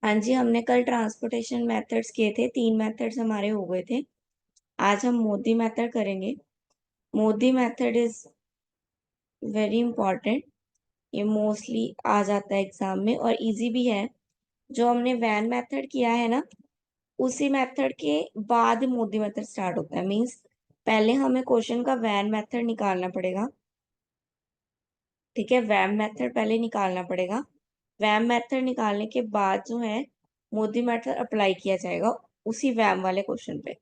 हाँ जी, हमने कल ट्रांसपोर्टेशन मेथड्स किए थे, 3 मेथड्स हमारे हो गए थे। आज हम मोदी मेथड करेंगे। Modi method is very important. ये मोस्टली आ जाता है एग्जाम में और इजी भी है। जो हमने वैन मेथड किया है ना, उसी मेथड के बाद मोदी मेथड स्टार्ट होता है। मींस पहले हमें क्वेश्चन का वैन मेथड निकालना पड़ेगा। ठीक है, वैन मेथड पहले निकालना पड़ेगा। वैम मेथड निकालने के बाद जो है मोदी मेथड अप्लाई किया जाएगा उसी वैम वाले क्वेश्चन पे।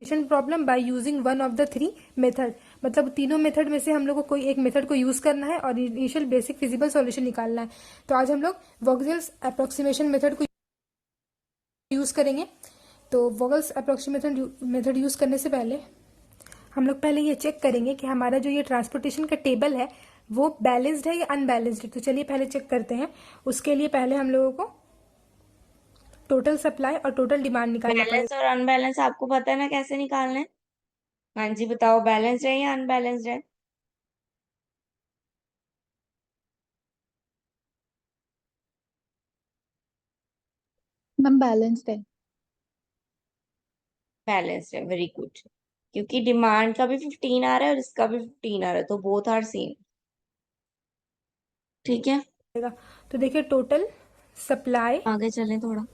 Problem by using one of the three method, मतलब तीनों मेथड में से हम लोग को कोई एक मेथड को यूज करना है और इनिशियल बेसिक फिजिबल सॉल्यूशन निकालना है। तो आज हम लोग वोगल्स अप्रोक्सीमेशन मेथड को यूज करेंगे। तो वोगल्स अप्रोक्सीमेशन मेथड यूज करने से पहले हम लोग पहले ये चेक करेंगे कि हमारा जो ये ट्रांसपोर्टेशन का टेबल है वो बैलेंस्ड है या अनबैलेंस्ड है। तो चलिए पहले चेक करते हैं। उसके लिए पहले हम लोगों को टोटल सप्लाई और टोटल डिमांड निकालना पड़ेगा। बैलेंस और अनबैलेंस आपको पता है ना कैसे निकालना है? हाँ जी, बताओ, बैलेंस्ड है या अनबैलेंस्ड है? मैम बैलेंस्ड है। बैलेंस्ड है, वेरी गुड। क्योंकि डिमांड का भी 15 आ रहा है और इसका भी 15 आ रहा है, तो बोथ आर सेम। ठीक है, तो देखिए आगे चलें थोड़ा।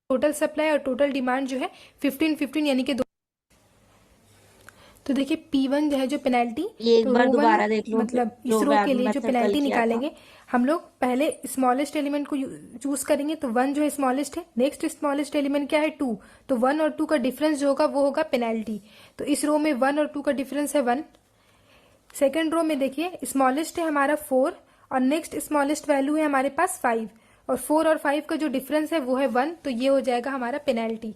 टोटल सप्लाई और टोटल डिमांड जो है 15-15 यानी कि दो। तो देखिए P1 जो है जो पेनल्टी, ये एक तो बार रो वन दोबारा देख लो, मतलब इस जो रो के वैम लिए जो मेथड कल पेनल्टी किया था। निकालेंगे हम लोग पहले स्मॉलेस्ट एलिमेंट को चूज करेंगे। तो 1 जो है स्मॉलेस्ट है, नेक्स्ट स्मॉलेस्ट एलिमेंट क्या है 2। तो 1 और 2 का डिफरेंस जो होगा वो होगा पेनल्टी। तो इस रो में 1 और 2 का डिफरेंस है 1। सेकेंड रो में देखिए स्मॉलेस्ट है हमारा 4 और नेक्स्ट स्मॉलेस्ट वैल्यू है हमारे पास 5 और 4 और 5 का जो डिफरेंस है वो है 1। तो ये हो जाएगा हमारा पेनल्टी।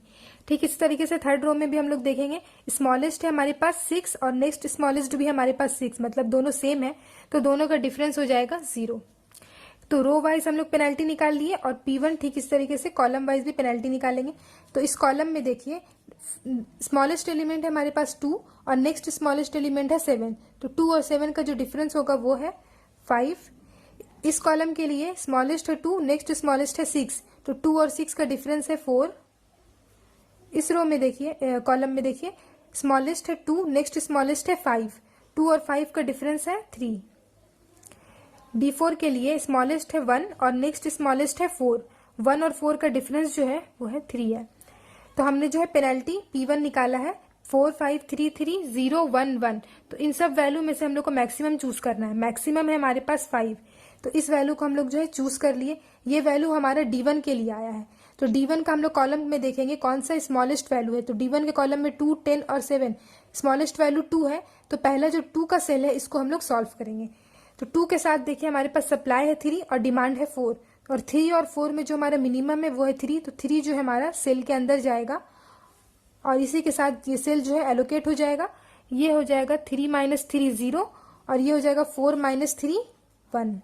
ठीक इस तरीके से थर्ड रो में भी हम लोग देखेंगे स्मॉलेस्ट है हमारे पास 6 और नेक्स्ट स्मॉलेस्ट भी हमारे पास 6, मतलब दोनों सेम है तो दोनों का डिफरेंस हो जाएगा 0। तो रो वाइज हम लोग पेनल्टी निकाल लिए और P1 ठीक इस तरीके से कॉलम वाइज भी पेनल्टी निकालेंगे। तो इस कॉलम में देखिए स्मॉलेस्ट एलिमेंट है हमारे पास 2 और नेक्स्ट स्मॉलेस्ट एलिमेंट है 7। तो 2 और 7 का जो डिफरेंस होगा वो है 5। इस कॉलम के लिए स्मॉलेस्ट है 2, नेक्स्ट स्मॉलेस्ट है 6, तो 2 और 6 का डिफरेंस है 4। इस रो में देखिए कॉलम में देखिए स्मॉलेस्ट है 2, नेक्स्ट स्मॉलेस्ट है 5, 2 और 5 का डिफरेंस है 3। D4 के लिए स्मॉलेस्ट है 1 और नेक्स्ट स्मॉलेस्ट है 4, 1 और 4 का डिफरेंस जो है वो है 3 है। तो हमने जो है पेनल्टी P1 निकाला है 4 5 3 3 0 1 1। तो इन सब वैल्यू में से हम लोग को मैक्सिमम चूज करना है। मैक्सिमम है हमारे पास 5, तो इस वैल्यू को हम लोग जो है चूज कर लिए। ये वैल्यू हमारा D1 के लिए आया है। तो D1 का हम लोग कॉलम में देखेंगे कौन सा स्मॉलेस्ट वैल्यू है। तो D1 के कॉलम में 2 10 और 7, स्मॉलेस्ट वैल्यू 2 है। तो पहला जो 2 का सेल है इसको हम लोग सॉल्व करेंगे। तो 2 के साथ देखिए हमारे पास सप्लाई है 3 और डिमांड है 4, और 3 और 4 में जो हमारा मिनिमम है वो है 3। तो 3 जो है हमारा सेल के अंदर जाएगा और इसी के साथ ये सेल जो है एलोकेट हो जाएगा। ये हो जाएगा 3 माइनस 3 0 और ये हो जाएगा 4 माइनस 3 1।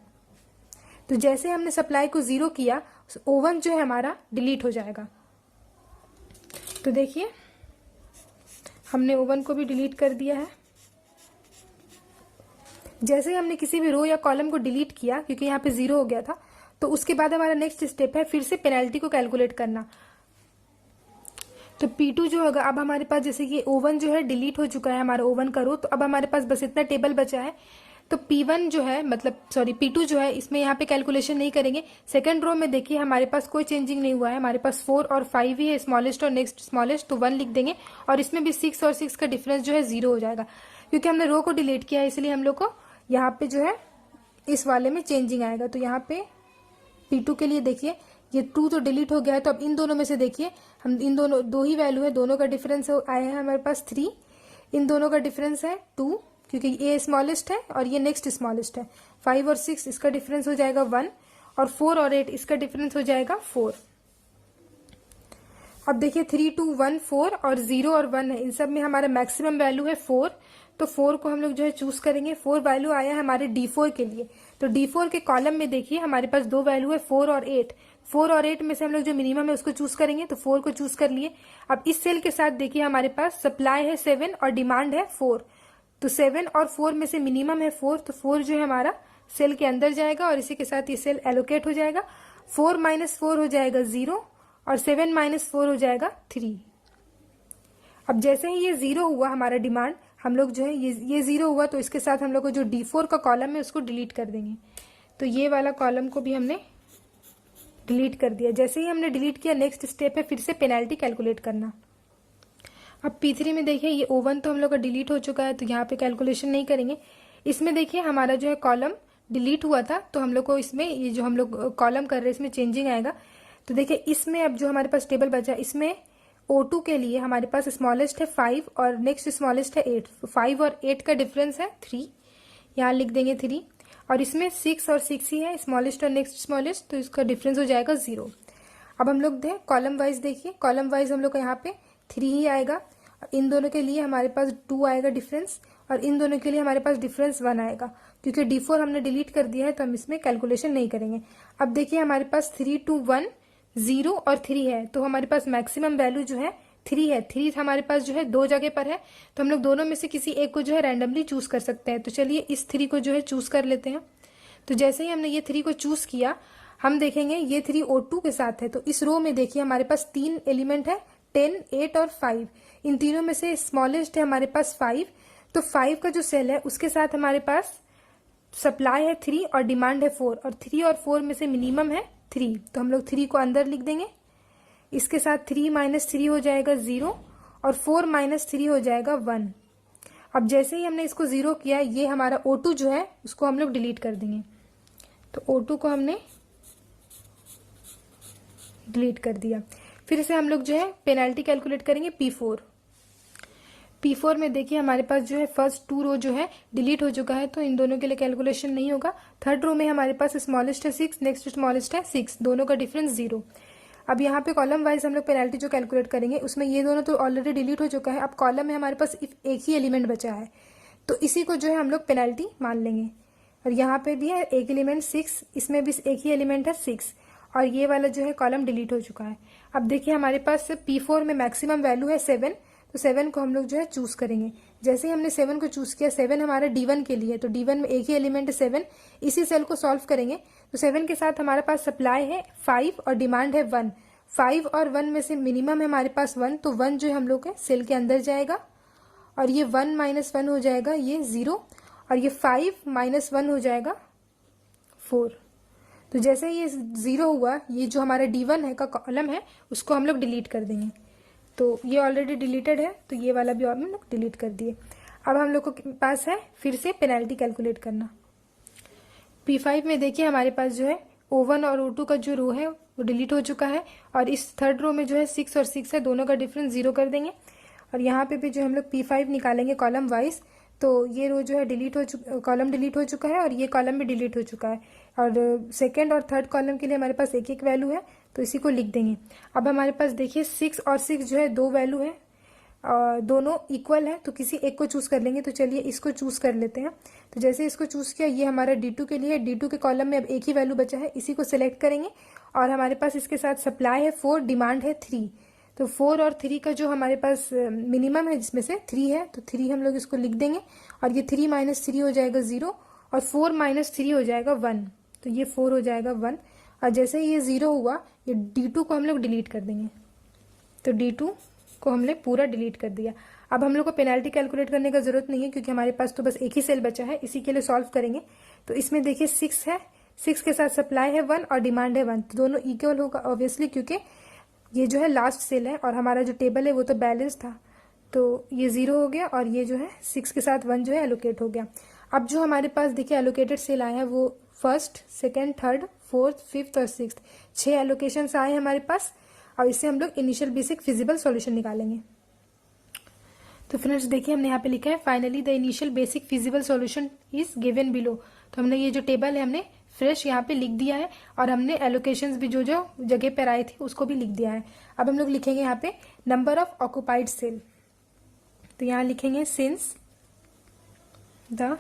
तो जैसे हमने सप्लाई को 0 किया O1 जो है हमारा डिलीट हो जाएगा। तो देखिए हमने O1 को भी डिलीट कर दिया है। जैसे ही हमने किसी भी रो या कॉलम को डिलीट किया क्योंकि यहाँ पे 0 हो गया था, तो उसके बाद हमारा नेक्स्ट स्टेप है फिर से पेनल्टी को कैलकुलेट करना। तो P2 जो होगा, अब हमारे पास जैसे कि O1 जो है डिलीट हो चुका है हमारा O1 का रो, तो अब हमारे पास बस इतना टेबल बचा है। तो P1 जो है मतलब सॉरी P2 जो है इसमें यहाँ पे कैलकुलेशन नहीं करेंगे। सेकंड रो में देखिए हमारे पास कोई चेंजिंग नहीं हुआ है, हमारे पास 4 और 5 ही है स्मॉलेस्ट और नेक्स्ट स्मॉलेस्ट, तो 1 लिख देंगे और इसमें भी 6 और 6 का डिफरेंस जो है 0 हो जाएगा। क्योंकि हमने रो को डिलीट किया है इसलिए हम लोग को यहाँ पे जो है इस वाले में चेंजिंग आएगा। तो यहाँ पे P2 के लिए देखिए ये 2 तो डिलीट हो गया है, तो अब इन दोनों में से देखिए हम इन दोनों दो ही वैल्यू है, दोनों का डिफरेंस आया है हमारे पास 3, इन दोनों का डिफरेंस है 2 क्योंकि ये स्मॉलेस्ट है और ये नेक्स्ट स्मॉलेस्ट है। 5 और 6 इसका डिफरेंस हो जाएगा 1 और 4 और 8 इसका डिफरेंस हो जाएगा 4। अब देखिए 3 2 1 4 और 0 और 1 है, इन सब में हमारा मैक्सिमम वैल्यू है 4। तो 4 को हम लोग जो है चूज करेंगे। 4 वैल्यू आया है हमारे D4 के लिए, तो D4 के कॉलम में देखिए हमारे पास दो वैल्यू है 4 और 8। 4 और 8 में से हम लोग जो मिनिमम है उसको चूज करेंगे, तो 4 को चूज कर लिए। अब इस सेल के साथ देखिए हमारे पास सप्लाई है 7 और डिमांड है 4, तो 7 और 4 में से मिनिमम है 4, तो 4 जो है हमारा सेल के अंदर जाएगा और इसी के साथ ये सेल एलोकेट हो जाएगा। 4 - 4 हो जाएगा 0 और 7 - 4 हो जाएगा 3। अब जैसे ही ये 0 हुआ हमारा डिमांड, हम लोग जो है ये 0 हुआ, तो इसके साथ हम लोग को जो D4 का कॉलम है उसको डिलीट कर देंगे। तो ये वाला कॉलम को भी हमने डिलीट कर दिया। जैसे ही हमने डिलीट किया, नेक्स्ट स्टेप है फिर से पेनल्टी कैलकुलेट करना। अब P3 में देखिए ये O1 तो हम लोग का डिलीट हो चुका है, तो यहाँ पे कैलकुलेशन नहीं करेंगे। इसमें देखिए हमारा जो है कॉलम डिलीट हुआ था, तो हम लोग को इसमें ये जो हम लोग कॉलम कर रहे हैं इसमें चेंजिंग आएगा। तो देखिए इसमें अब जो हमारे पास टेबल बचा, इसमें O2 के लिए हमारे पास स्मॉलेस्ट है 5 और नेक्स्ट स्मॉलेस्ट है 8। 5 और 8 का डिफरेंस है 3, यहाँ लिख देंगे 3। और इसमें 6 और 6 ही है, स्मॉलेस्ट और नेक्स्ट स्मॉलेस्ट, तो इसका डिफरेंस हो जाएगा 0। अब हम लोग दें कॉलम वाइज, देखिए कॉलम वाइज हम लोग को यहाँ पे 3 ही आएगा। इन दोनों के लिए हमारे पास 2 आएगा डिफरेंस, और इन दोनों के लिए हमारे पास डिफरेंस 1 आएगा। क्योंकि D4 हमने डिलीट कर दिया है तो हम इसमें कैलकुलेशन नहीं करेंगे। अब देखिए हमारे पास 3, 2, 1, 0 और 3 है, तो हमारे पास मैक्सिमम वैल्यू जो है 3 है। 3 हमारे पास जो है दो जगह पर है, तो हम लोग दोनों में से किसी एक को जो है रैंडमली चूज कर सकते हैं। तो चलिए इस 3 को जो है चूज कर लेते हैं। तो जैसे ही हमने ये 3 को चूज किया, हम देखेंगे ये 3 O2 के साथ है, तो इस रो में देखिए हमारे पास 3 एलिमेंट है 10, 8 और 5। इन तीनों में से स्मॉलेस्ट है हमारे पास 5, तो 5 का जो सेल है उसके साथ हमारे पास सप्लाई है 3 और डिमांड है 4, और 3 और 4 में से मिनिमम है 3, तो हम लोग 3 को अंदर लिख देंगे। इसके साथ 3 - 3 हो जाएगा 0 और 4 - 3 हो जाएगा 1। अब जैसे ही हमने इसको 0 किया, ये हमारा O2 जो है उसको हम लोग डिलीट कर देंगे। तो O2 को हमने डिलीट कर दिया। फिर से हम लोग जो है पेनल्टी कैलकुलेट करेंगे P4। P4 में देखिए हमारे पास जो है फर्स्ट 2 रो जो है डिलीट हो चुका है, तो इन दोनों के लिए कैलकुलेशन नहीं होगा। थर्ड रो में हमारे पास स्मॉलेस्ट है 6, नेक्स्ट स्मॉलेस्ट है 6, दोनों का डिफरेंस 0। अब यहाँ पे कॉलम वाइज हम लोग पेनल्टी जो कैलकुलेट करेंगे, उसमें ये दोनों तो ऑलरेडी डिलीट हो चुका है। अब कॉलम में हमारे पास एक ही एलिमेंट बचा है, तो इसी को जो है हम लोग पेनल्टी मान लेंगे। और यहाँ पे भी है एक एलिमेंट 6, इसमें भी एक ही एलिमेंट है 6, और ये वाला जो है कॉलम डिलीट हो चुका है। अब देखिए हमारे पास P4 में मैक्सिमम वैल्यू है 7, तो 7 को हम लोग जो है चूज करेंगे। जैसे ही हमने 7 को चूज किया, 7 हमारा D1 के लिए, तो D1 में एक ही एलिमेंट है 7, इसी सेल को सॉल्व करेंगे। तो 7 के साथ हमारे पास सप्लाई है 5 और डिमांड है 1। 5 और 1 में से मिनिमम है हमारे पास 1, तो 1 जो है हम लोग के सेल के अंदर जाएगा, और ये 1 - 1 हो जाएगा ये 0, और ये 5 - 1 हो जाएगा 4। तो जैसे ये 0 हुआ, ये जो हमारा D1 है का कॉलम है उसको हम लोग डिलीट कर देंगे। तो ये ऑलरेडी डिलीटेड है, तो ये वाला भी और हम लोग डिलीट कर दिए। अब हम लोग के पास है फिर से पेनल्टी कैलकुलेट करना। P5 में देखिए हमारे पास जो है O1 और O2 का जो रो है वो डिलीट हो चुका है, और इस थर्ड रो में जो है 6 और 6 है, दोनों का डिफरेंस 0 कर देंगे। और यहाँ पे भी जो हम लोग P5 निकालेंगे कॉलम वाइज, तो ये रो जो है डिलीट हो चुका, कॉलम डिलीट हो चुका है, और ये कॉलम भी डिलीट हो चुका है। और सेकंड और थर्ड कॉलम के लिए हमारे पास एक एक वैल्यू है, तो इसी को लिख देंगे। अब हमारे पास देखिए 6 और 6 जो है दो वैल्यू है, दोनों इक्वल है, तो किसी एक को चूज कर लेंगे। तो चलिए इसको चूज कर लेते हैं। तो जैसे इसको चूज किया, ये हमारा D2 के लिए, D2 के कॉलम में अब एक ही वैल्यू बचा है, इसी को सिलेक्ट करेंगे। और हमारे पास इसके साथ सप्लाई है 4, डिमांड है 3, तो 4 और 3 का जो हमारे पास मिनिमम है जिसमें से 3 है, तो 3 हम लोग इसको लिख देंगे। और ये 3 - 3 हो जाएगा 0, और 4 - 3 हो जाएगा 1, तो ये 4 हो जाएगा 1। और जैसे ये 0 हुआ, ये D2 को हम लोग डिलीट कर देंगे। तो D2 को हमने पूरा डिलीट कर दिया। अब हम लोग को पेनल्टी कैलकुलेट करने का जरूरत नहीं है, क्योंकि हमारे पास तो बस एक ही सेल बचा है, इसी के लिए सॉल्व करेंगे। तो इसमें देखिए 6 है, 6 के साथ सप्लाई है 1 और डिमांड है 1, तो दोनों इक्वल होगा ऑब्वियसली, क्योंकि ये जो है लास्ट सेल है और हमारा जो टेबल है वो तो बैलेंस था। तो ये 0 हो गया, और ये जो है 6 के साथ 1 जो है एलोकेट हो गया। अब जो हमारे पास देखिए एलोकेटेड सेल आया है वो first, second, third, fourth, fifth और सिक्स्थ, 6 एलोकेशन आए हमारे पास। और इससे हम लोग इनिशियल बेसिक फिजिबल सॉल्यूशन निकालेंगे। तो फ्रेंड्स देखिए हमने यहाँ पे लिखा है finally the initial basic feasible solution is given below. तो हमने ये जो टेबल है हमने फ्रेश यहाँ पे लिख दिया है, और हमने एलोकेशंस भी जो जो जगह पर आए थे उसको भी लिख दिया है। अब हम लोग लिखेंगे यहाँ पे नंबर ऑफ ऑक्युपाइड सेल। तो यहाँ लिखेंगे since the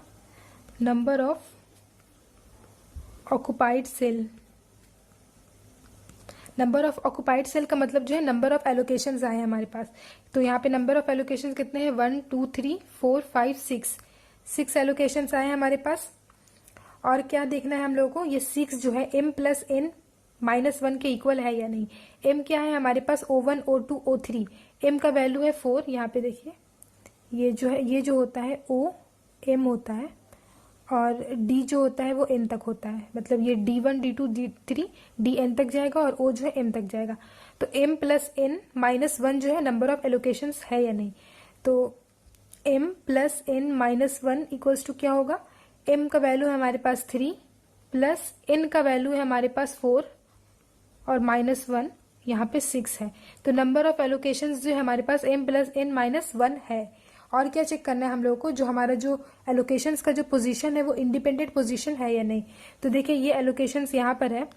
number of occupied cell. Number of occupied cell का मतलब जो है नंबर ऑफ एलोकेशंस आए हैं हमारे पास। तो यहाँ पे नंबर ऑफ एलोकेशंस कितने हैं, 1 2 3 4 5 6 एलोकेशंस आए हैं हमारे पास। और क्या देखना है हम लोगों को, ये 6 जो है m प्लस n माइनस 1 के इक्वल है या नहीं। m क्या है हमारे पास, O1 O2 O3। m का वैल्यू है 4। यहाँ पे देखिए ये जो है, ये जो होता है O m होता है और d जो होता है वो n तक होता है। मतलब ये D1 D2 D3 dn तक जाएगा और O जो है m तक जाएगा। तो m प्लस n माइनस 1 जो है नंबर ऑफ एलोकेशंस है या नहीं। तो m plus n minus 1 equals to क्या होगा, m का वैल्यू है हमारे पास 3 प्लस n का वैल्यू है हमारे पास 4 और माइनस 1 यहाँ पे 6 है। तो नंबर ऑफ एलोकेशंस जो है हमारे पास m प्लस n माइनस 1 है। और क्या चेक करना है हम लोगों को, जो हमारा जो एलोकेशंस का जो पोजीशन है वो इंडिपेंडेंट पोजीशन है या नहीं। तो देखिए ये एलोकेशंस यहाँ पर है,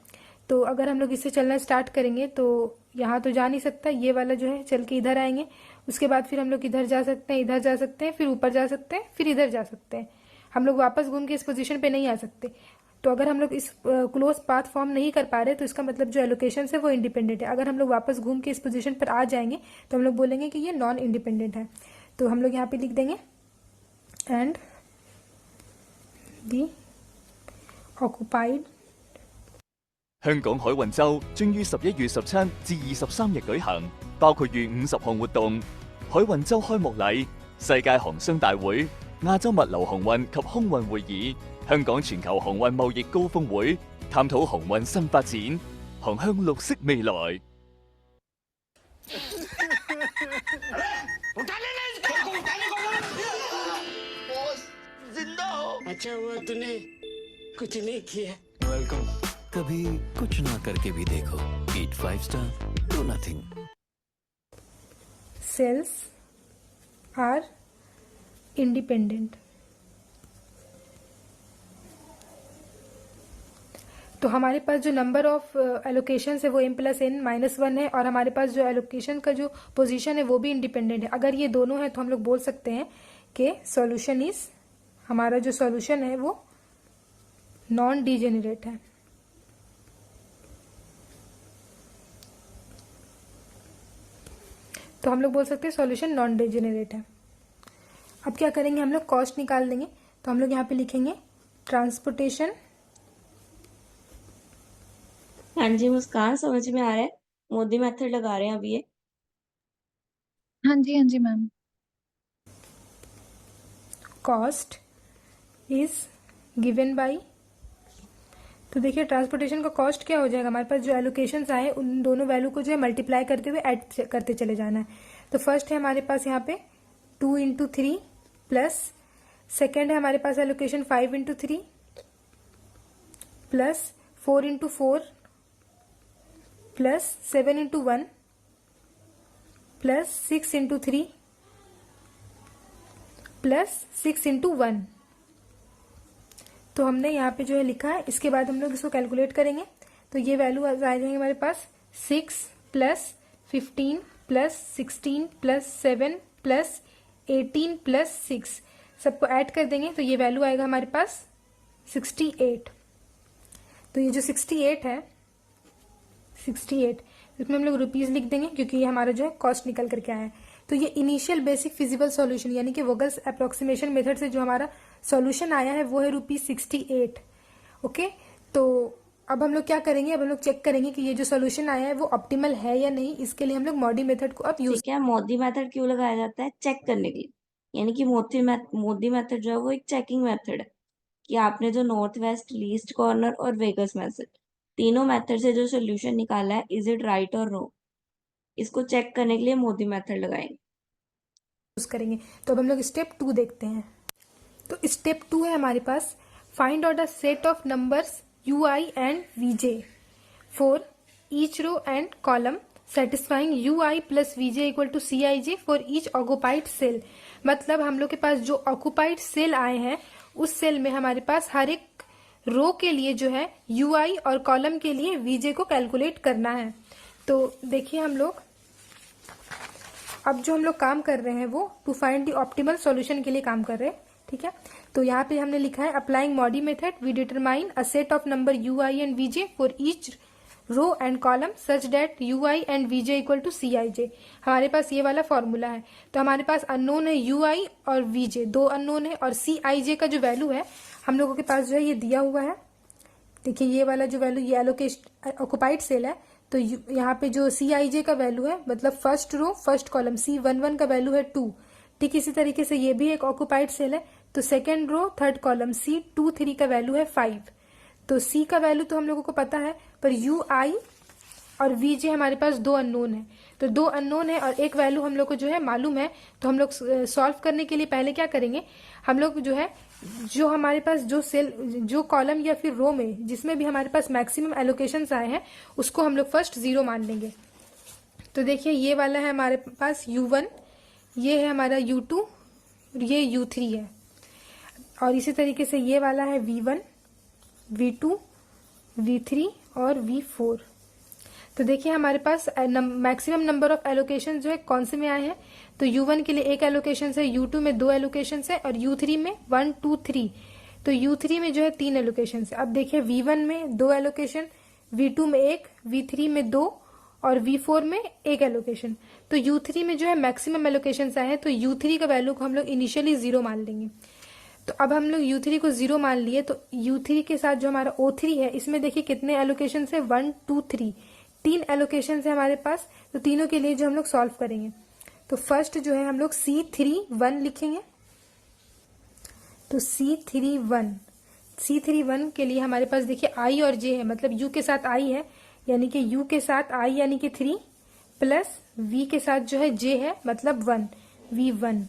तो अगर हम लोग इससे चलना स्टार्ट करेंगे तो यहाँ तो जा नहीं सकता, ये वाला जो है चल के इधर आएंगे, उसके बाद फिर हम लोग इधर जा सकते हैं, इधर जा सकते हैं, फिर ऊपर जा सकते हैं, फिर इधर जा सकते हैं। हम लोग वापस घूम के इस पोजीशन पे नहीं आ सकते। तो अगर हम लोग इस क्लोज पाथ फॉर्म नहीं कर पा रहे तो इसका मतलब जो एलोकेशन है वो इंडिपेंडेंट है। अगर हम लोग वापस घूम के इस पोजीशन पर आ जाएंगे तो हम लोग बोलेंगे कि ये नॉन इंडिपेंडेंट है। तो हम लोग यहाँ पे लिख देंगे एंड दी ऑक्युपाइड। 香港海運週將於11月17至23日舉行，包括逾50項活動。海運週開幕禮、世界航商大會、亞洲物流航運及空運會議、香港全球航運貿易高峰會，探討航運新發展，航向綠色未來。 अच्छा हुआ तूने कुछ नहीं किया। वेलकम। कभी कुछ ना करके भी देखो। Eat 5 star, do nothing. Cells are independent. तो हमारे पास जो नंबर ऑफ एलोकेशन है वो m प्लस n माइनस 1 है और हमारे पास जो एलोकेशन का जो पोजीशन है वो भी इंडिपेंडेंट है। अगर ये दोनों है तो हम लोग बोल सकते हैं कि सॉल्यूशन इज, हमारा जो सॉल्यूशन है वो नॉन डिजेनरेट है। तो हम लोग बोल सकते हैं सॉल्यूशन नॉन डिजेनरेट है। अब क्या करेंगे, हम लोग कॉस्ट निकाल देंगे। तो हम लोग यहाँ पे लिखेंगे ट्रांसपोर्टेशन। हाँ जी मुस्कान, समझ में आ रहा है? मोदी मेथड लगा रहे हैं अभी ये। हाँ जी ma'am. Cost is given by, तो देखिए ट्रांसपोर्टेशन का कॉस्ट क्या हो जाएगा, हमारे पास जो एलोकेशंस आए उन दोनों वैल्यू को जो है मल्टीप्लाई करते हुए ऐड करते चले जाना है। तो फर्स्ट है हमारे पास यहाँ पे 2 इंटू 3 प्लस सेकेंड है हमारे पास allocation 5 into 3 plus 4 into 4 plus 7 into 1 plus 6 into 3 plus 6 into 1। तो हमने यहाँ पे जो है लिखा है, इसके बाद हम लोग इसको कैलकुलेट करेंगे तो ये वैल्यू आ जाएंगे हमारे पास 6 plus 15 plus 16 plus 7 plus 18 plus 6, सबको ऐड कर देंगे तो ये वैल्यू आएगा हमारे पास 68। तो ये जो 68 है, 68 इसमें हम लोग रुपीज लिख देंगे क्योंकि ये हमारा जो है कॉस्ट निकल करके आया है। तो ये इनिशियल बेसिक फिजिबल सॉल्यूशन यानी कि वोगल्स अप्रोक्सीमेशन मेथड से जो हमारा सॉल्यूशन आया है वो है ₹68। ओके, तो अब हम लोग क्या करेंगे, अब हम लोग चेक करेंगे कि ये जो सॉल्यूशन आया है वो ऑप्टिमल है या नहीं। इसके लिए हम लोग मोदी मेथड को अब यूज। ठीक है, मोदी मेथड क्यों लगाया जाता है? चेक करने के लिए। यानी कि मोदी मेथड जो है वो एक चेकिंग मेथड है कि आपने जो नॉर्थ वेस्ट, लीस्ट कॉर्नर और वेगस मेथड, तीनों मेथड से जो सोल्यूशन निकाला है, इज इट राइट और रॉन्ग, इसको चेक करने के लिए मोदी मेथड लगाएंगे। यूज करेंगे। तो अब हम लोग स्टेप 2 देखते हैं। तो स्टेप 2 है हमारे पास, find out a set of numbers UI and VJ for each row and column satisfying UI plus VJ equal to CIJ for each occupied cell. मतलब हम लोग के पास जो ऑक्युपाइड सेल आए हैं उस सेल में हमारे पास हर एक रो के लिए जो है UI और कॉलम के लिए VJ को कैलकुलेट करना है। तो देखिए हम लोग अब जो हम लोग काम कर रहे हैं वो to find the optimal solution के लिए काम कर रहे हैं। ठीक है, तो यहाँ पे हमने लिखा है applying MODI method we determine a set of number u i and v J for each row and column such that u i and v j equal to C I j. हमारे पास ये वाला formula है। तो हमारे पास unknown है you आई और we जे, दो अननोन है, और सी आई जे का जो वैल्यू है हम लोगों के पास जो है ये दिया हुआ है। देखिए ये वाला जो वैल्यू, ये एलोकेशन ऑक्युपाइड सेल है, तो यहाँ पे जो सी आई जे का वैल्यू है मतलब first row first column C11 का वैल्यू है 2। ठीक इसी तरीके से ये भी एक ऑक्युपाइड सेल है, तो second row third column C23 का वैल्यू है 5। तो C का वैल्यू तो हम लोगों को पता है, पर यू आई और वी जे हमारे पास दो अननोन है। तो दो अननोन है और एक वैल्यू हम लोग को जो है मालूम है। तो हम लोग सॉल्व करने के लिए पहले क्या करेंगे, हम लोग जो है जो हमारे पास जो सेल जो कॉलम या फिर रो में जिसमें भी हमारे पास मैक्सिमम एलोकेशंस आए हैं उसको हम लोग फर्स्ट 0 मान लेंगे। तो देखिए ये वाला है हमारे पास U1, ये है हमारा U2, ये U3 है, और इसी तरीके से ये वाला है V1, V2, V3 और V4। तो देखिए हमारे पास मैक्सिमम नंबर ऑफ एलोकेशन जो है कौन से में आए हैं, तो U1 के लिए एक एलोकेशन है, U2 में 2 एलोकेशन है और U3 में 1 2 3। तो U3 में जो है 3 एलोकेशन है। अब देखिए V1 में 2 एलोकेशन, V2 में 1, V3 में 2 और V4 में 1 एलोकेशन। तो U3 में जो है मैक्सिमम एलोकेशन आए हैं, तो U3 का वैल्यू को हम लोग इनिशियली 0 मान लेंगे। तो अब हम लोग U3 को 0 मान लिए, तो U3 के साथ जो हमारा O3 है इसमें देखिए कितने एलोकेशन है, 1 2 3, 3 एलोकेशन है हमारे पास। तो तीनों के लिए जो हम लोग सॉल्व करेंगे, तो फर्स्ट जो है हम लोग C31 लिखेंगे। तो C31 के लिए हमारे पास देखिए I और J है, मतलब U के साथ I है, यानी कि U के साथ I यानी कि 3 प्लस V के साथ जो है J है मतलब 1 V1।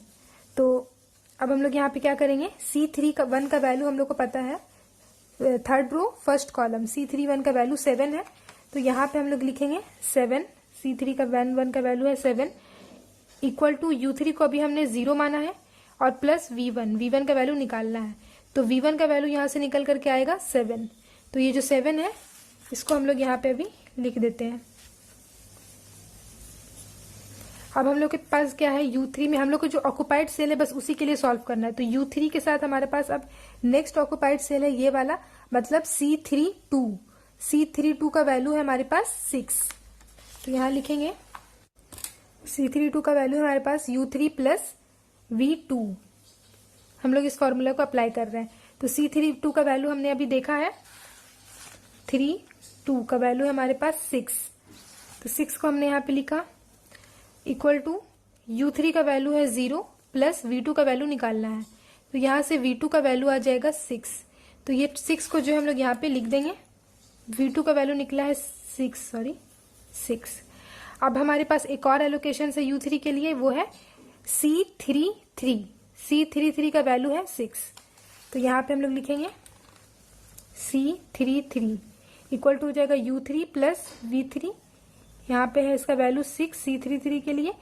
तो अब हम लोग यहाँ पे क्या करेंगे, C31 का वैल्यू हम लोग को पता है, third row first column C31 का वैल्यू 7 है। तो यहाँ पे हम लोग लिखेंगे 7, C3 का 1 का वैल्यू है 7 इक्वल टू U3 को अभी हमने 0 माना है और प्लस V1 का वैल्यू निकालना है। तो V1 का वैल्यू यहाँ से निकल करके आएगा 7। तो ये जो 7 है इसको हम लोग यहाँ पे अभी लिख देते हैं। अब हम लोग के पास क्या है, U3 में हम लोग को जो ऑक्युपाइड सेल है बस उसी के लिए सॉल्व करना है। तो U3 के साथ हमारे पास अब नेक्स्ट ऑक्युपाइड सेल है ये वाला, मतलब C32 का वैल्यू है हमारे पास 6। तो यहाँ लिखेंगे C32 का वैल्यू हमारे पास U3 प्लस V2। हम लोग इस फॉर्मूला को अप्लाई कर रहे हैं। तो C32 का वैल्यू हमने अभी देखा है, 32 का वैल्यू है हमारे पास 6। तो 6 को हमने यहाँ पे लिखा इक्वल टू U3 का वैल्यू है 0 प्लस V2 का वैल्यू निकालना है। तो यहाँ से V2 का वैल्यू आ जाएगा 6। तो ये 6 को जो हम लोग यहाँ पे लिख देंगे, V2 का वैल्यू निकला है 6। अब हमारे पास एक और एलोकेशन है U3 के लिए, वो है C33 का वैल्यू है 6। तो यहाँ पे हम लोग लिखेंगे C33 इक्वल टू हो जाएगा U3 प्लस V3। यहाँ पे है इसका वैल्यू 6 C33 के लिए,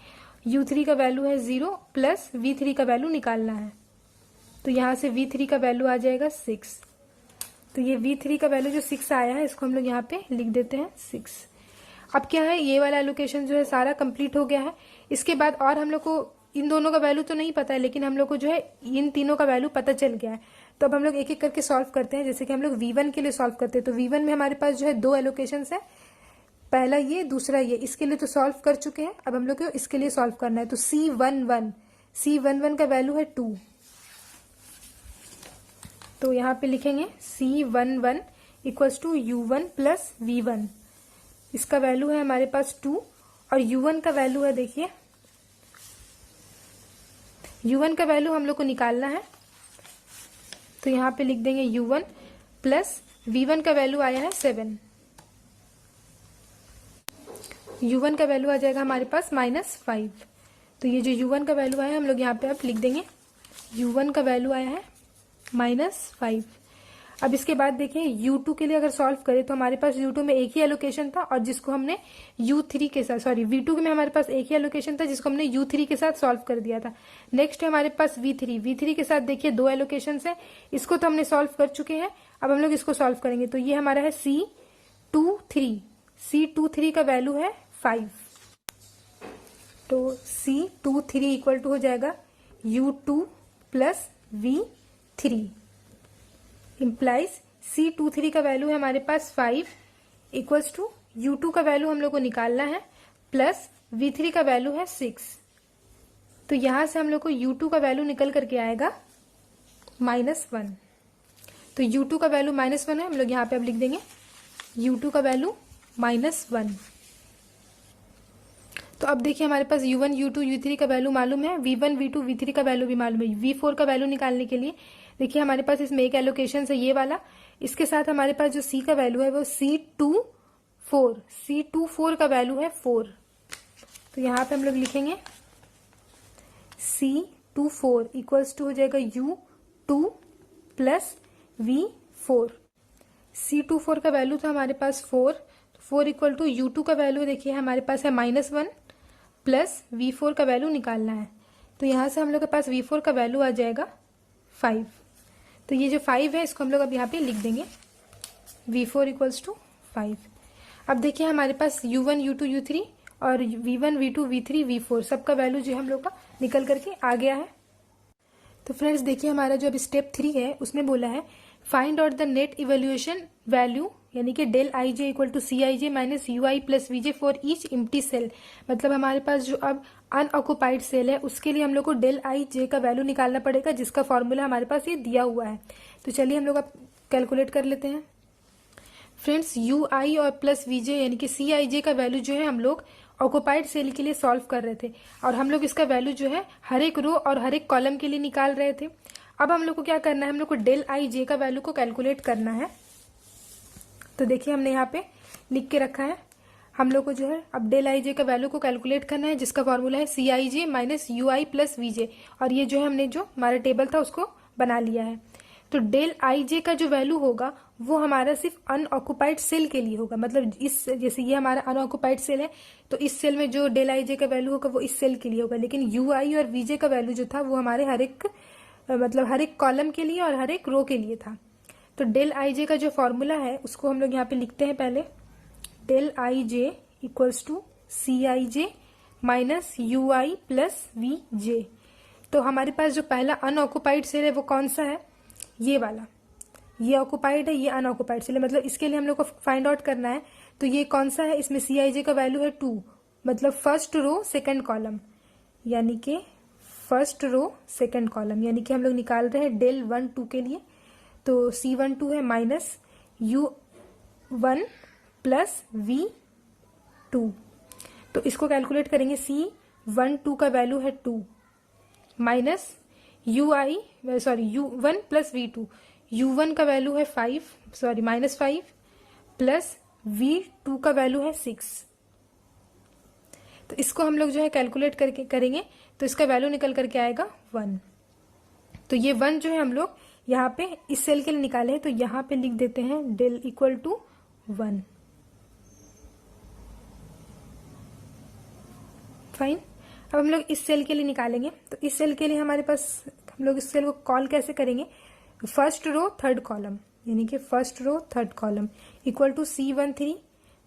U3 का वैल्यू है 0 प्लस V3 का वैल्यू निकालना है। तो यहाँ से V3 का वैल्यू आ जाएगा 6। तो ये V3 का वैल्यू जो 6 आया है इसको हम लोग यहाँ पे लिख देते हैं 6। अब क्या है, ये वाला एलोकेशन जो है सारा कंप्लीट हो गया है। इसके बाद और हम लोग को इन दोनों का वैल्यू तो नहीं पता है, लेकिन हम लोग को जो है इन तीनों का वैल्यू पता चल गया है। तो अब हम लोग एक एक करके सॉल्व करते हैं। जैसे कि हम लोग V1 के लिए सॉल्व करते हैं, तो V1 में हमारे पास जो है 2 एलोकेशन है, पहला ये दूसरा ये। इसके लिए तो सॉल्व कर चुके हैं, अब हम लोग को इसके लिए सॉल्व करना है। तो C11 का वैल्यू है 2। तो यहाँ पे लिखेंगे C11 equals to U1 plus V1। इसका वैल्यू है हमारे पास 2 और U1 का वैल्यू है, देखिए U1 का वैल्यू हम लोग को निकालना है। तो यहाँ पे लिख देंगे U1 प्लस V1 का वैल्यू आया है 7। U1 का वैल्यू आ जाएगा हमारे पास -5। तो ये जो U1 का वैल्यू आया है हम लोग यहाँ पे अब लिख देंगे U1 का वैल्यू आया है -5। अब इसके बाद देखिए U2 के लिए अगर सॉल्व करें तो हमारे पास U2 में एक ही एलोकेशन था और जिसको हमने U3 के साथ, सॉरी V2 में हमारे पास एक ही एलोकेशन था जिसको हमने U3 के साथ सॉल्व कर दिया था। नेक्स्ट है हमारे पास V3 के साथ देखिए 2 एलोकेशन है, इसको तो हमने सॉल्व कर चुके हैं। अब हम लोग इसको सॉल्व करेंगे। तो ये हमारा है C23 का वैल्यू है 5। तो C23 इक्वल टू हो जाएगा U2 प्लस 3 इम्प्लाइज C23 का वैल्यू है हमारे पास 5 इक्वल्स टू U2 का वैल्यू हम लोग को निकालना है प्लस V3 का वैल्यू है 6। तो यहां से हम लोग को U2 का वैल्यू निकल करके आएगा -1। तो U2 का वैल्यू -1 है, हम लोग यहाँ पे अब लिख देंगे U2 का वैल्यू -1। तो अब देखिए हमारे पास U1 U2 U3 का वैल्यू मालूम है, V1 V2 V3 का वैल्यू भी मालूम है। V4 का वैल्यू निकालने के लिए देखिए हमारे पास इसमें एक एलोकेशन है ये वाला, इसके साथ हमारे पास जो C का वैल्यू है वो C24 का वैल्यू है 4। तो यहाँ पे हम लोग लिखेंगे C24 इक्वल्स टू हो जाएगा U2 प्लस V4। C24 का वैल्यू था हमारे पास 4 इक्वल टू U2 का वैल्यू देखिए हमारे पास है -1 प्लस V4 का वैल्यू निकालना है। तो यहाँ से हम लोग के पास V4 का वैल्यू आ जाएगा 5। तो ये जो 5 है इसको हम लोग अब यहाँ पे लिख देंगे V4 इक्वल्स टू 5। अब देखिए हमारे पास U1 U2 U3 और V1 V2 V3 V4 सबका वैल्यू जो हम लोग का निकल करके आ गया है। तो फ्रेंड्स देखिए हमारा जो अब स्टेप 3 है उसमें बोला है find out the net evaluation value यानी कि del I J equal to C I J minus you I plus we J for each empty cell. मतलब हमारे पास जो अब अनऑक्युपाइड सेल है उसके लिए हम लोग को डेल आई जे का वैल्यू निकालना पड़ेगा जिसका फॉर्मूला हमारे पास ये दिया हुआ है। तो चलिए हम लोग अब कैलकुलेट कर लेते हैं। फ्रेंड्स यू आई और प्लस वी जे यानी कि सी आई जे का वैल्यू जो है हम लोग ऑक्युपाइड सेल के लिए सॉल्व कर रहे थे और हम लोग इसका वैल्यू जो है हर एक रो और हर एक कॉलम के लिए निकाल रहे थे। अब हम लोग को क्या करना है, हम लोग को डेल आई जे का वैल्यू को कैलकुलेट करना है। तो देखिए हमने यहाँ पे लिख के रखा है, हम लोग को जो है अब डेल आई जे का वैल्यू को कैलकुलेट करना है जिसका फॉर्मूला है c I J minus you I plus we j. और ये जो है हमने जो हमारा टेबल था उसको बना लिया है। तो डेल आई जे का जो वैल्यू होगा वो हमारा सिर्फ अनऑक्युपाइड सेल के लिए होगा। मतलब इस जैसे ये हमारा अनऑक्युपाइड सेल है तो इस सेल में जो डेल आई जे का वैल्यू होगा वो इस सेल के लिए होगा। लेकिन यू आई और वी जे का वैल्यू जो था वो हमारे हर एक कॉलम के लिए और हर एक रो के लिए था। तो डेल आई जे का जो फॉर्मूला है उसको हम लोग यहाँ पे लिखते हैं पहले। Del I j equals to C I J minus you I plus we j. तो हमारे पास जो पहला अनऑक्युपाइड सेल है वो कौन सा है, ये वाला। ये ऑक्युपाइड है, ये अनऑक्युपाइड सेल है। मतलब इसके लिए हम लोग को फाइंड आउट करना है। तो ये कौन सा है, इसमें सी आई जे का वैल्यू है 2, मतलब फर्स्ट रो सेकेंड कॉलम, यानी कि फर्स्ट रो सेकेंड कॉलम, यानी कि हम लोग निकाल रहे हैं डेल 1 2 के लिए। तो C12 है माइनस U1 प्लस V2। तो इसको कैलकुलेट करेंगे। C12 का वैल्यू है 2 minus U1 plus V2। U1 का वैल्यू है -5 प्लस V2 का वैल्यू है 6। तो इसको हम लोग जो है कैलकुलेट करके करेंगे तो इसका वैल्यू निकल करके आएगा 1। तो ये 1 जो है हम लोग यहाँ पे इस सेल के लिए निकाले हैं। तो यहाँ पे लिख देते हैं डेल इक्वल टू 1। फाइन। अब हम लोग इस सेल के लिए निकालेंगे। तो इस सेल के लिए हमारे पास हम लोग इस सेल को कॉल कैसे करेंगे, फर्स्ट रो थर्ड कॉलम, यानी कि first row third column equal to C13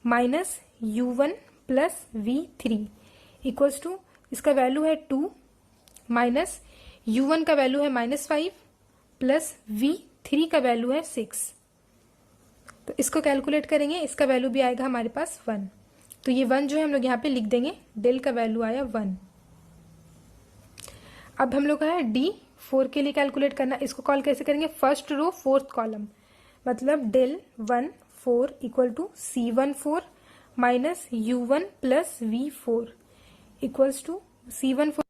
minus U1 plus V3 equals to इसका वैल्यू है 2 माइनस U1 का वैल्यू है -5 प्लस V3 का वैल्यू है 6। तो इसको कैलकुलेट करेंगे, इसका वैल्यू भी आएगा हमारे पास 1। तो ये 1 जो है हम लोग यहाँ पे लिख देंगे, डेल का वैल्यू आया 1। अब हम लोग का है D4 के लिए कैलकुलेट करना। इसको कॉल कैसे करेंगे, फर्स्ट रो फोर्थ कॉलम, मतलब del 1 4 equal to C14 minus U1 plus V4 equals to C14।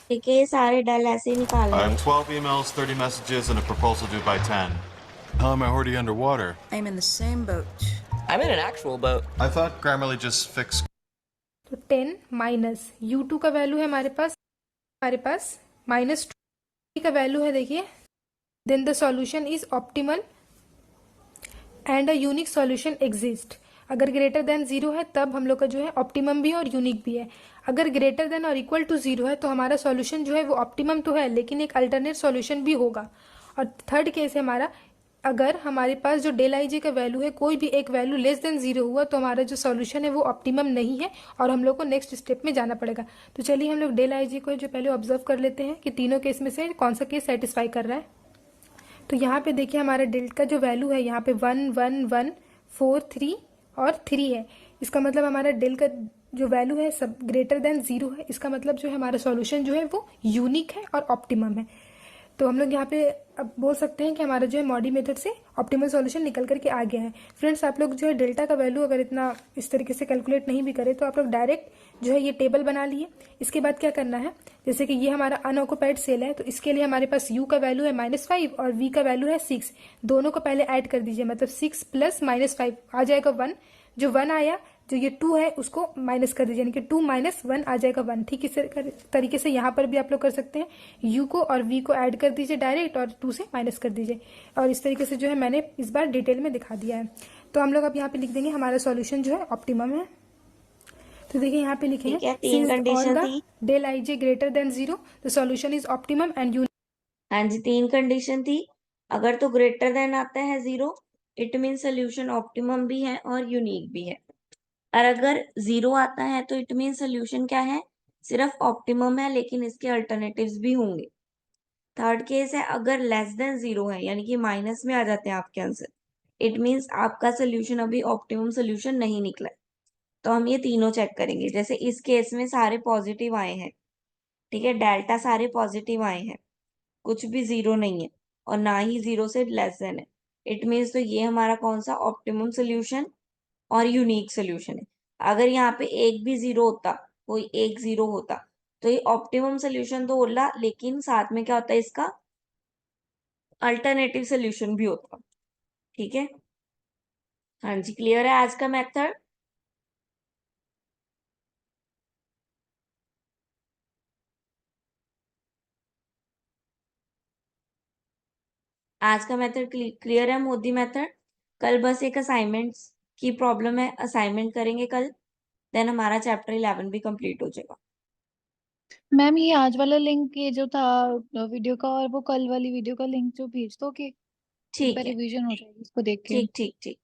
देखिए ये सारे डेल ऐसे ही निकाल I रहे have 12 emails, 30 messages, and a proposal due by 10. How am I already underwater? I'm in the same boat. I'm in an actual boat. I thought Grammarly just fixed. तो 10 minus U2 का value है हमारे पास -2 का value है। देखिए then the solution is optimal and a unique solution exist. अगर greater than 0 है तब हम लोग का जो है ऑप्टिमम भी है और यूनिक भी है। अगर ग्रेटर देन और इक्वल टू 0 है तो हमारा सॉल्यूशन जो है वो ऑप्टिमम तो है लेकिन एक अल्टरनेट सॉल्यूशन भी होगा। और थर्ड केस है हमारा, अगर हमारे पास जो डेल आई जे का वैल्यू है कोई भी एक वैल्यू लेस देन 0 हुआ तो हमारा जो सॉल्यूशन है वो ऑप्टिमम नहीं है और हम लोग को नेक्स्ट स्टेप में जाना पड़ेगा। तो चलिए हम लोग डेल आई जे को जो पहले ऑब्जर्व कर लेते हैं कि तीनों केस में से कौन सा केस सेटिस्फाई कर रहा है। तो यहाँ पे देखिए हमारा डेल्टा का जो वैल्यू है यहाँ पे 1 1 1 4 3 और 3 है। इसका मतलब हमारा डेल का जो वैल्यू है सब ग्रेटर देन 0 है। इसका मतलब जो है हमारा सॉल्यूशन जो है वो यूनिक है और ऑप्टिमम है। तो हम लोग यहाँ पे अब बोल सकते हैं कि हमारा जो है मॉडी मेथड से ऑप्टिमल सॉल्यूशन निकल करके आ गया है। फ्रेंड्स, आप लोग जो है डेल्टा का वैल्यू अगर इतना इस तरीके से कैलकुलेट नहीं भी करें तो आप लोग डायरेक्ट जो है ये टेबल बना लिए। इसके बाद क्या करना है, जैसे कि ये हमारा अनऑक्युपाइड सेल है तो इसके लिए हमारे पास u का वैल्यू है -5 और v का वैल्यू है 6। दोनों को पहले ऐड कर दीजिए, मतलब 6 प्लस -5 आ जाएगा 1। जो 1 आया, जो ये 2 है उसको माइनस कर दीजिए, यानी कि 2 - 1 आ जाएगा 1। ठीक इस तरीके से यहाँ पर भी आप लोग कर सकते हैं। u को और v को ऐड कर दीजिए डायरेक्ट और 2 से माइनस कर दीजिए। और इस तरीके से जो है मैंने इस बार डिटेल में दिखा दिया है। तो हम लोग अब यहाँ पे लिख देंगे हमारा सॉल्यूशन जो है ऑप्टिमम है। तो देखिए यहाँ पे लिखे ठीक है, हैं, तीन सिंस ऑल कंडीशन द थी। Del I J greater than 0 the solution is optimum and unique. हाँ जी, 3 कंडीशन थी। अगर तो ग्रेटर देन आता है 0, इट मीन सोल्यूशन ऑप्टिमम भी है और यूनिक भी है। और अगर 0 आता है तो इट मीन सोल्यूशन क्या है, सिर्फ ऑप्टिमम है, लेकिन इसके अल्टरनेटिव्स भी होंगे। थर्ड केस है, अगर लेस देन 0 है, यानी कि माइनस में आ जाते हैं आपके आंसर, इट मीन्स आपका सोल्यूशन अभी ऑप्टिमम सोल्यूशन नहीं निकला है। तो हम ये तीनों चेक करेंगे। जैसे इस केस में सारे पॉजिटिव आए हैं, ठीक है, डेल्टा सारे पॉजिटिव आए हैं, कुछ भी 0 नहीं है और ना ही 0 से लेस देन है। इट मीन्स तो ये हमारा कौन सा ऑप्टिमम सोल्यूशन और यूनिक सोल्यूशन है। अगर यहाँ पे एक भी 0 होता, कोई एक 0 होता, तो ये ऑप्टिमम सोल्यूशन तो होला, लेकिन साथ में क्या होता है, इसका अल्टरनेटिव सोल्यूशन भी होता। ठीक है, हाँ जी, क्लियर है आज का मेथड। आज का मेथड क्लियर है, मोदी मेथड। कल बस एक असाइनमेंट्स की प्रॉब्लम है, असाइनमेंट करेंगे कल, देन हमारा चैप्टर 11 भी कंप्लीट हो जाएगा। मैम ये आज वाला लिंक ये जो था वीडियो का, और वो कल वाली वीडियो का लिंक जो भेज दो कि एक ठीक बार है, रिवीजन हो जाएगी इसको देख के। ठीक ठीक ठीक।